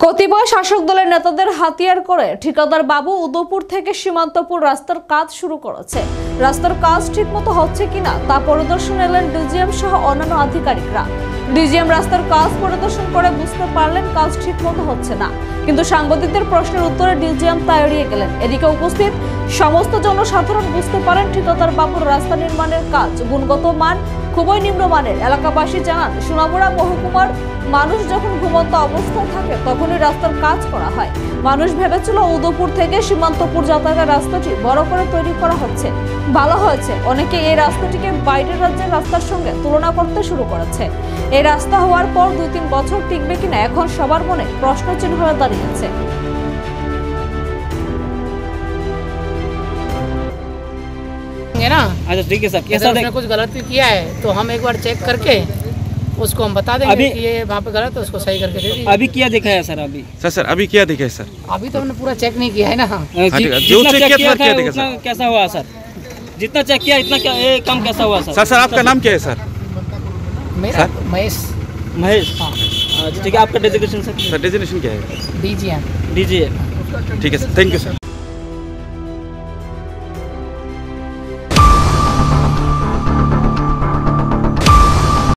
কতিপয় শাসক দলের নেতাদের হাতিয়ার করে ঠিকাদার বাবু উদয়পুর থেকে সীমান্তপুর রাস্তার কাজ শুরু করেছে। রাস্তার কাজ ঠিকমতো হচ্ছে কিনা তা পরিদর্শন এলেন ডিজিএম সহ অন্যান্য আধিকারিকরা। ডিজিএম রাস্তার কাজ পরিদর্শন করে বুঝতে পারলেন কাজ ঠিকমতো হচ্ছে না, কিন্তু সাংবাদিকদের প্রশ্নের উত্তরে ডিজিএম তা এড়িয়ে গেলেন। এদিকে উপস্থিত সমস্ত জনসাধারণ বুঝতে পারেন ঠিকাদার বাবুর রাস্তা নির্মাণের কাজ গুণগত মান খুবই নিম্নমানের। এলাকাবাসী জানান, সোনামুড়া মহকুমার মানুষ যখন ঘুমন্ত অবস্থায় থাকে তখনই রাস্তার কাজ করা হয়। মানুষ ভেবেছিল উদয়পুর থেকে সীমান্তপুর যাতায়াতের রাস্তাটি বড় করে তৈরি করা হচ্ছে, ভালো হয়েছে। অনেকে এই রাস্তাটিকে বাইরের রাজ্যের রাস্তার সঙ্গে তুলনা করতে শুরু করেছে। এই রাস্তা হওয়ার পর 2-3 বছর টিকবে কিনা এখন সবার মনে প্রশ্নচিহ্ন হয়ে দাঁড়িয়েছে। ना अच्छा ठीक है सर, कैसा उसने कुछ गलती किया है तो हम एक बार चेक करके उसको हम बता देंगे कि ये वहाँ पे गलत है, उसको सही करके दे दीजिए। अभी क्या देखा है सर? सर अभी क्या दिखा है सर? अभी तो हमने पूरा चेक नहीं किया है ना। जो जितना चेक चेक किया किया था, क्या था देखा उतना सर? कैसा हुआ सर? जितना चेक किया इतना कम कैसा हुआ सर? सर आपका नाम क्या है सर? मेरा महेश महेश। ठीक है, आपका डेजिग्नेशन सर? सर डेजिग्नेशन क्या है? डीजीएम। दीजिए। ठीक है सर, थैंक यू सर।